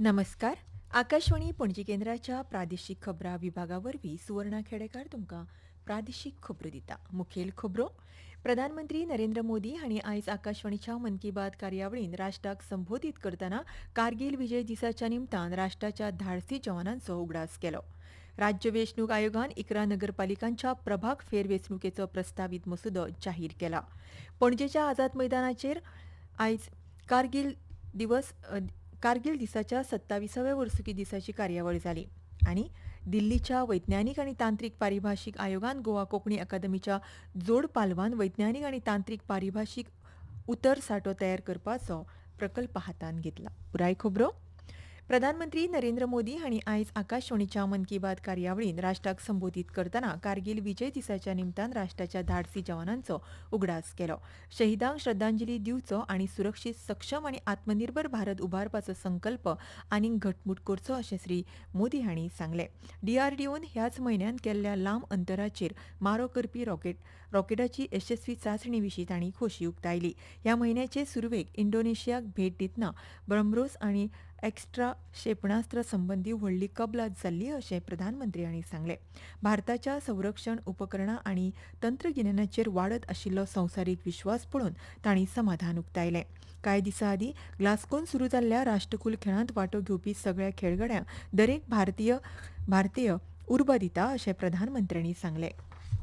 नमस्कार. आकाशवाणी पणजी केंद्राच्या प्रादेशीक खबरां विभागावरवीं सुवर्णा खेडेकार तुमकां प्रादेशीक खबरो दिता. मुखेल खबरो. प्रधानमंत्री नरेंद्र मोदी हांणी आयज आकाशवाणीच्या मन की बात कार्यावळींत राष्ट्राक संबोधीत करतना कारगिल विजय दिसाच्या निमतान राष्ट्राच्या धाडसी जवानांचो उगडास केलो. राज्य वेंचणूक आयोगान 11 नगरपालिकांच्या प्रभाग फेरवेंचणुकेचो प्रस्तावित मसुदो जाहीर केला. पणजेच्या आझाद मैदानाचेर आयज कारगिल दिसाच्या 27व्या वर्सुकी दिसाची कार्यावळ जाली आनी दिल्लीच्या वैज्ञानीक आनी तांत्रीक पारिभाशीक आयोगान गोवा कोंकणी अकादमीच्या जोड पालवान वैज्ञानीक आनी तांत्रीक पारिभाशीक उतर साठो तयार करपाचो प्रकल्प हातांत घेतला. पुराय खबरो. प्रधानमंत्री नरेंद्र मोदी हांणी आयज आकाशवाणीच्या मन की बात कार्यावळींत राष्ट्राक संबोधीत करतना कारगिल विजय दिसाच्या निमतान राष्ट्राच्या धाडसी जवानांचो उगडास केलो. शहिदांक श्रद्धांजली दिवचो आनी सुरक्षीत, सक्षम आनी आत्मनिर्भर भारत उबारपाचो संकल्प आनीक घटमूट करचो अशें श्री मोदी हांणी सांगलें. डीआरडीओन ह्याच म्हयन्यांत केल्ल्या लांब अंतराचेर मारो करपी रॉकेटाची यशस्वी चांचणी विशीं तांणी खोशी उक्तायली. ह्या म्हयन्याचे सुरवेक इंडोनेशियाक भेट दितना ब्रह्मोस आनी एक्स्ट्रा क्षेपणास्त्र संबंधी व्हडली कबलात जाल्ली अशें प्रधानमंत्री हांणी सांगलें. भारताच्या संरक्षण उपकरणां आनी तंत्रगिन्यानाचेर वाडत आशिल्लो संवसारीक विश्वास पळोवन तांणी समाधान उक्तायलें. कांय दिसां आदीं ग्लास्गोन सुरू जाल्ल्या राष्ट्रकुल खेळांत वांटो घेवपी सगळ्या खेळगड्यांक दरेक भारतीय उर्बा दिता अशें प्रधानमंत्र्यांनी सांगलें.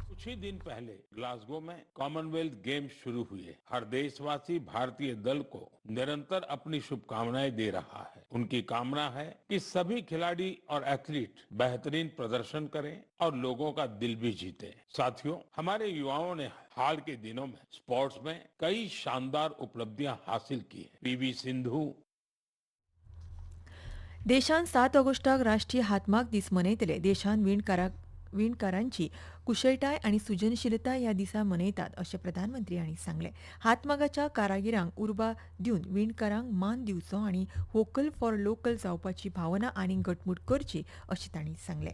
कुछ ही दिन पहले ग्लासगो में कॉमनवेल्थ गेम्स शुरू हुए। हर देशवासी भारतीय दल को निरंतर अपनी शुभकामनाएं दे रहा है। उनकी कामना है कि सभी खिलाड़ी और एथलीट बेहतरीन प्रदर्शन करें और लोगों का दिल भी जीते। साथियों, हमारे युवाओं ने हाल के दिनों में स्पोर्ट्स में कई शानदार उपलब्धियां हासिल की हैं। पीवी सिंधु देशान 7 ऑगस्टाक राष्ट्रीय हातमाग दीस मनयतले. देशान विणकारांची कुशळटाय आनी सृजनशीलताय ह्या दिसा मनयतात अशें प्रधानमंत्री हांणी सांगलें. हातमागाच्या कारागिरांक उर्बा दिवन विणकारांक मान दिवचो आनी व्होकल फॉर लोकल जावपाची भावना आनीक घटमूट करची अशें तांणी सांगलें.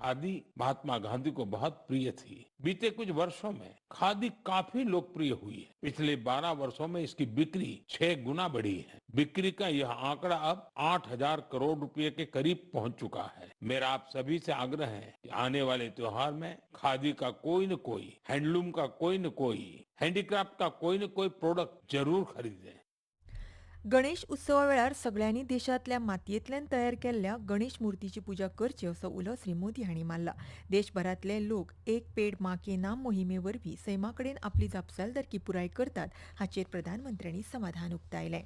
खादी महात्मा गांधी को बहुत प्रिय थी। बीते कुछ वर्षों में खादी काफी लोकप्रिय हुई है। पिछले 12 वर्षों में इसकी बिक्री 6 गुना बढ़ी है। बिक्री का यह आंकड़ा अब 8,000 करोड़ रुपए के करीब पहुंच चुका है। मेरा आप सभी से आग्रह है कि आने वाले त्योहार में खादी का कोई न कोई, हैंडलूम का कोई न कोई, हैंडीक्राफ्ट का कोई न कोई प्रोडक्ट जरूर खरीदें। गणेश उत्सवा वेळार सगळ्यांनी देशांतल्या मातयेंतल्यान तयार केल्ल्या गणेश मुर्तीची पुजा करची असो उलो श्री मोदी हांणी मारला. देशभरांतले लोक एक पेड मां के नाम मोहिमे वरवीं सैमा कडेन आपली जापसालदारकी पुराय करतात हाचेर प्रधानमंत्र्यांनी समाधान उक्तायलें.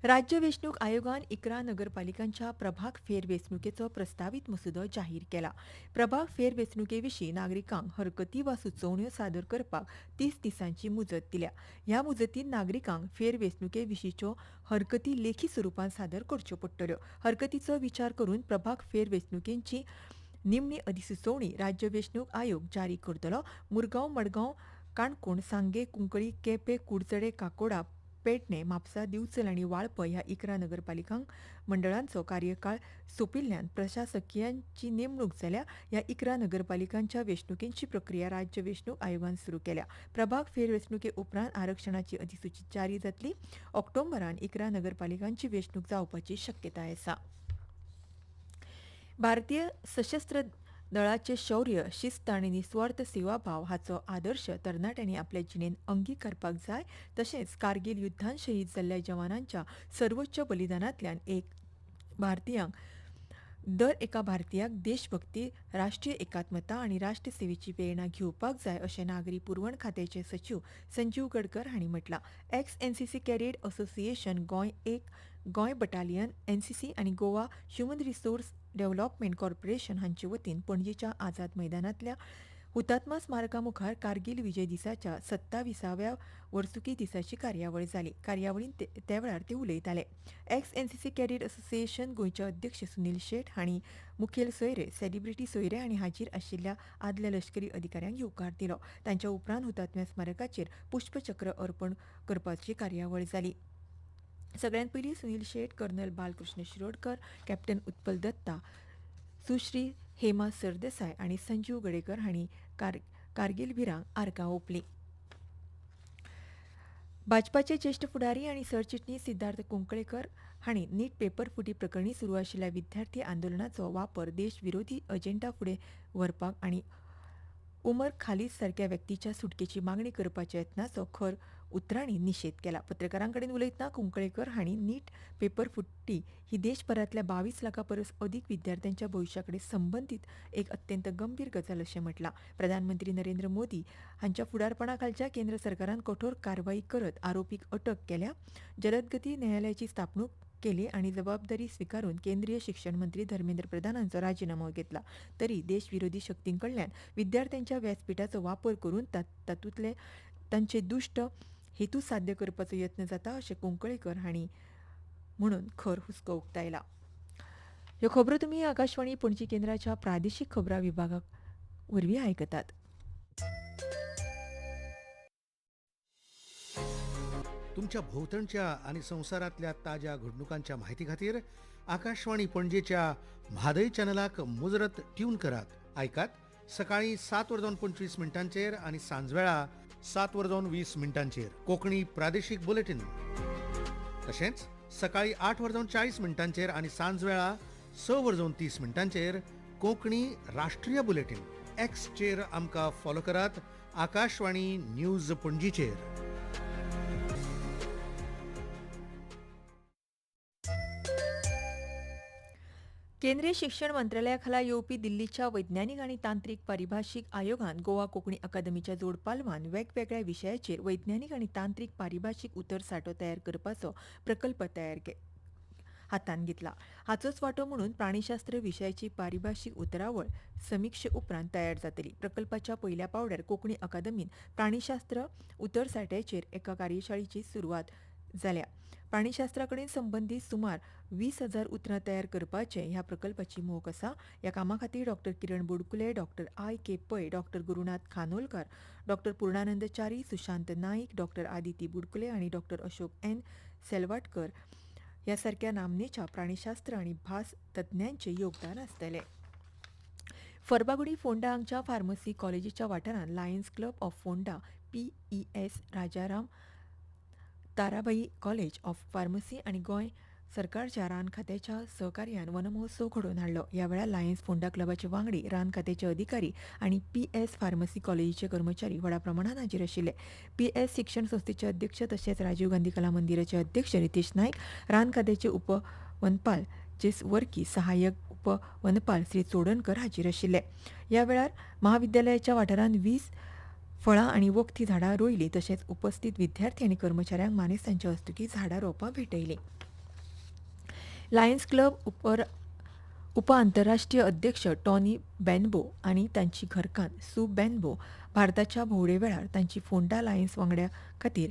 राज्य वेंचणूक आयोगान 11 नगरपालिकांच्या प्रभाग फेरवेंचणुकेचो प्रस्तावित मसुदो जाहीर केला. प्रभाग फेरवेंचणुके विशीं नागरिकांक हरकती वा सुचोवण्यो सादर करपाक 30 दिसांची मुजत दिल्या. ह्या मुजतींत नागरिकांक फेरवेंचणुके विशींच्यो हरकती लेखी स्वरुपांत सादर करच्यो पडटल्यो. हरकतीचो विचार करून प्रभाग फेरवेंचणुकेची निमणी अधिसुचोवणी राज्य वेंचणूक आयोग जारी करतलो. मुरगांव, मडगांव, काणकोण, सांगे, कुंकळी, केपें, कुडचडे, काकोडा, पेडणे, म्हापसा, दिवचल आनी वाळपय ह्या 11 नगरपालिका मंडळांचो कार्यकाळ सोंपिल्ल्यान प्रशासकीयांची नेमणूक जाल्या. ह्या 11 नगरपालिकांच्या वेंचणुकेची प्रक्रिया राज्य वेंचणूक आयोगान सुरू केल्या. प्रभाग फेरवेंचणुके उपरांत आरक्षणाची अधिसूचीत जारी जातली. ऑक्टोबरांत 11 नगरपालिकांची वेंचणूक जावपाची शक्यताय आसा. भारतीय सशस्त्र दळाचे शौर्य, शिस्त आनी निस्वार्थ सेवाभाव हाचो आदर्श तरणाट्यांनी आपल्या जिणेंत अंगीकारपाक जाय. तशेंच कारगिल युद्धांत शहीद जाल्ल्या जवानांच्या सर्वोच्च बलिदानांतल्यान दर एका भारतीयाक देशभक्ती, राष्ट्रीय एकात्मता आनी राष्ट्रसेवेची प्रेरणा घेवपाक जाय अशें नागरी पुरवण खात्याचे सचिव संजीव गडकर हांणी म्हटलां. Ex NCC cadet association Goa battalion, NCC आनी Goa human resource development corporation हांचे वतीन पणजेच्या आझाद मैदानांतल्या हुतात्मा स्मारका मुखार कारगिल विजय दिसाच्या 27व्या वर्सुकी दिसाची कार्यावळ जाली. कार्यावळींत त्या वेळार ते उलयताले. एक्स एनसीसी कॅडेट असोसिएशन गोंयचे अध्यक्ष सुनील शेट हांणी मुखेल सोयरे, सेलिब्रिटी सोयरे आनी हाजीर आशिल्ल्या आदल्या लश्करी अधिकाऱ्यांक येवकार दिलो. तांच्या उपरांत हुतात्म्या स्मारकाचेर पुष्पचक्र अर्पण करपाची कार्यावळ जाली. सगळ्यांत पयलीं सुनील शेट, कर्नल बालकृष्ण शिरोडकर, कॅप्टन उत्पल दत्ता, सुश्री हेमा सरदेसाय आनी संजीव गडेकर हांणी कारगिल वीरांक आर्गां ओंपलीं. भाजपाचे ज्येष्ठ फुडारी आणि सरचिटणीस सिद्धार्थ कुंकळेकर हांणी नीट पेपर फुटी प्रकरणी सुरू आशिल्ल्या विद्यार्थी आंदोलनाचो वापर देश विरोधी अजेंडा फुडें व्हरपाक आनी उमर खालीद सारक्या व्यक्तीच्या सुटकेची मागणी करपाच्या यत्नाचो खर उतरांनी निषेध केला. पत्रकारांकडेन उलयतना कुंकळेकर हांणी नीट पेपर फुटी ही देशभरातल्या 22 लाखां परस अदीक विद्यार्थ्यांच्या भविश्याकडे संबंधित एक अत्यंत गंभीर गजाल अशें म्हटलां. प्रधानमंत्री नरेंद्र मोदी हांच्या फुडारपणाखालच्या केंद्र सरकारान कठोर कारवाई करत आरोपीक अटक केल्या. जलदगती न्यायालयाची स्थापणूक केली आणि जबाबदारी स्वीकारून केंद्रीय शिक्षण मंत्री धर्मेंद्र प्रधान हांचो राजीनामो घेतला. तरी देशविरोधी शक्तींकडल्यान विद्यार्थ्यांच्या व्यासपीठाचो वापर करून तातूंतले तांचे दुष्ट हेतू साध्य करपाचो यत्न जाता अशें कुंकळेकर हांणी म्हणून खर हुस्को उक्तायला. ह्यो खबरो तुमी आकाशवाणी पणजी केंद्राच्या प्रादेशीक खबरां विभागा वरवीं आयकतात. तुमच्या भोवतणच्या आणि संवसारातल्या ताज्या घडणुकांच्या माहिती खातीर आकाशवाणी पणजेच्या म्हादय चॅनलाक मुजरत ट्यून करात. ऐकात सकाळी 7:25 आणि सांजवेळा 7:20 कोंकणी प्रादेशीक बुलेटिन. तशेंच सकाळी 8:40 आणि सांजवेळा 6:30 कोंकणी राष्ट्रीय बुलेटिन. एक्सचेर आमकां फॉलो करात. आकाशवाणी न्यूज पणजीचेर. केंद्रीय शिक्षण मंत्रालयाखाला येवपी दिल्लीच्या वैज्ञानीक आनी तांत्रीक पारिभाशीक आयोगान गोवा कोंकणी अकादमीच्या जोड पालवान वेगवेगळ्या विशयाचेर वैज्ञानीक आनी तांत्रीक पारिभाशीक उतर साठो तयार करपाचो प्रकल्प हातान घेतला. हाचोच वांटो म्हणून प्राणीशास्त्र विशयाची पारिभाशीक उतरावळ समीक्षे उपरांत तयार जातली. प्रकल्पाच्या पयल्या पावड्यार कोंकणी अकादमीन प्राणीशास्त्र उतर साठ्याचेर एका कार्यशाळेची सुरवात जाल्या. प्राणीशास्त्राकडेन संबंदीत सुमार 20,000 उतरां तयार करपाचे ह्या प्रकल्पाची मोख आसा. ह्या कामा खातीर डॉ. किरण बुडकुले, डॉ. आय.के. पै, डॉ. गुरुनाथ खानोलकार, डॉ. पूर्णानंद च्यारी, सुशांत नाईक, डॉ. आदिती बुडकुले आणि डॉ. अशोक एन. सेलवाटकर ह्या सारक्या नामनेच्या प्राणीशास्त्र आणि भास तज्ञांचे योगदान आसतले. फर्बागुडी फोंडा हांगच्या फार्मसी कॉलेजीच्या वाठारांत Lions Club of Ponda, PES, Rajaram Tarabai college of pharmacy आणि गोंय सरकारच्या रान खात्याच्या सहकार्यान वनमहोत्सव घडोवन हाडलो. ह्या वेळार लायन्स फोंडा क्लबाचे वांगडी, रान खात्याचे अधिकारी आणि PS फार्मसी कॉलेजीचे कर्मचारी व्हडा प्रमाणात हाजीर आशिल्ले. PS शिक्षण संस्थेचे अध्यक्ष तशेंच राजीव गांधी कला मंदिराचे अध्यक्ष रितेश नाईक, रान खात्याचे उपवनपाल जेस वर्की, सहाय्यक उपवनपाल श्री चोडणकर हाजीर आशिल्ले. ह्या वेळार महाविद्यालयाच्या वाठारांत 20 फळां आणि वखदी झाडां रोयली. तशेंच उपस्थित विद्यार्थी आनी कर्मचाऱ्यांक मानेस्तांच्या हस्तुकी झाडां रोवपां भेटयली. लायन्स क्लब उप आंतरराष्ट्रीय अध्यक्ष टॉनी बेनबो आणि तांची घरकान्न सू बेनबो भारताच्या भोंवडे वेळार तांची फोंडा लायन्स वांगड्या खातीर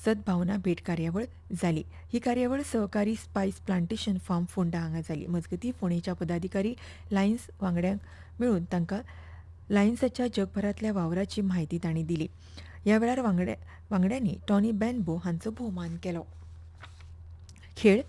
सद्भावना भेट कार्यावळ जाली. ही कार्यावळ सहकारी स्पायस प्लांटेशन फार्म फोंडा हांगा जाली. मजगतीं फोंडेच्या पदाधिकारी लायन्स वांगड्यांक मेळून तांकां लायन्साच्या जगभरातल्या वावराची म्हायती तांणी दिली. ह्या वेळार वांगड्यांनी टॉनी बेनबो हांचो भोवमान केलो. खेळ.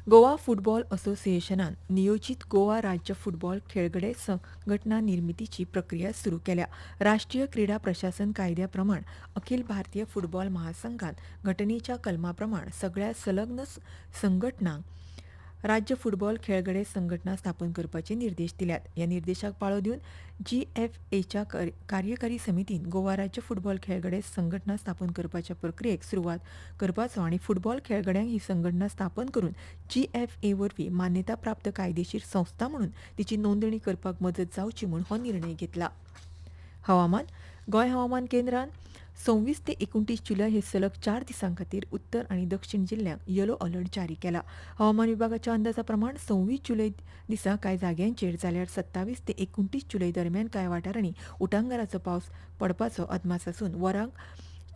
गोवा फुटबॉल असोसिएशनान नियोजीत गोवा राज्य फुटबॉल खेळगडे संघटना निर्मितीची प्रक्रिया सुरू केल्या. राष्ट्रीय क्रीडा प्रशासन कायद्या प्रमाण अखिल भारतीय फुटबॉल महासंघान घटनेच्या कलमा प्रमाण सगळ्या संलग्न संघटनांक राज्य फुटबॉल खेळगडे संघटना स्थापन करपाचे निर्देश दिल्यात. ह्या निर्देशाक पाळो दिवन GFAच्या कार्यकारी समितीन गोवा राज्य फुटबॉल खेळगडे संघटना स्थापन करपाच्या प्रक्रियेक सुरवात करपाचो आणि फुटबॉल खेळगड्यांक ही संघटना स्थापन करून GFA वरवीं मान्यता प्राप्त कायदेशीर संस्था म्हणून तिची नोंदणी करपाक मजत जावची म्हूण हो निर्णय घेतला. हवामान. गोंय हवामान केंद्रान 26 ते 29 जुलय हे सलग 4 दिसां खातीर उत्तर आणि दक्षिण जिल्ह्यांक येलो अलर्ट जारी केला. हवामान विभागाच्या अंदाजा प्रमाण 26 जुलय दिसा कांय जाग्यांचेर जाल्यार 27 ते 29 जुलय दरम्यान कांय वाठारांनी उटंगाराचो पावस पडपाचो अदमास आसून वरांक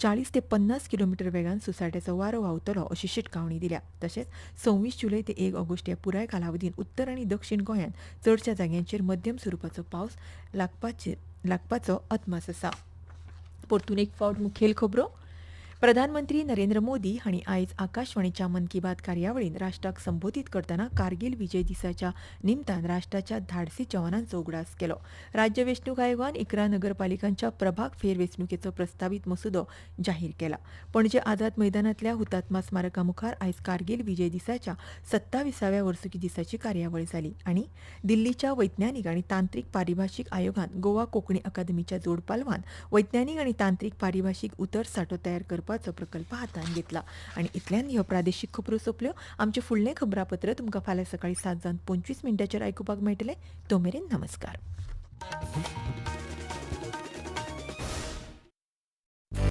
40 ते 50 किलोमीटर वेगान सुसाट्याचो वारो व्हांवतलो अशी शिटकावणी दिल्या. तशेंच 26 जुलय ते 1 ऑगस्ट ह्या पुराय कालावधीन उत्तर आनी दक्षिण गोंयांत चडशा जाग्यांचेर मध्यम स्वरुपाचो पावस लागपाचो अदमास आसा. परतून एक फावट मुखेल खबरो. प्रधानमंत्री नरेंद्र मोदी हांणी आयज आकाशवाणीच्या मन की बात कार्यावळीन राष्ट्राक संबोधीत करतना कारगिल विजय दिसाच्या निमतान राष्ट्राच्या धाडसी जवानांचो उगडास केलो. राज्य वेंचणूक आयोगान 11 नगरपालिकांच्या प्रभाग फेरवेंचणुकेचो प्रस्तावित मसुदो जाहीर केला. पणजे आझाद मैदानांतल्या हुतात्मा स्मारका मुखार आयज कारगिल विजय दिसाच्या 27व्या वर्सुकी दिसाची कार्यावळ जाली आनी दिल्लीच्या वैज्ञानीक आनी तांत्रीक पारिभाशीक आयोगान गोवा कोंकणी अकादमीच्या जोड पालवान वैज्ञानीक आनी तांत्रीक पारिभाशीक उतर साठो तयार करपाचो प्रकल्प हातांत घेतला. आनी इतल्यान ह्यो प्रादेशीक खबरो सोंपल्यो. आमचे फुडलें खबरापत्र तुमकां फाल्यां सकाळीं 7:25 आयकुपाक मेळटलें. तो मेरेन नमस्कार.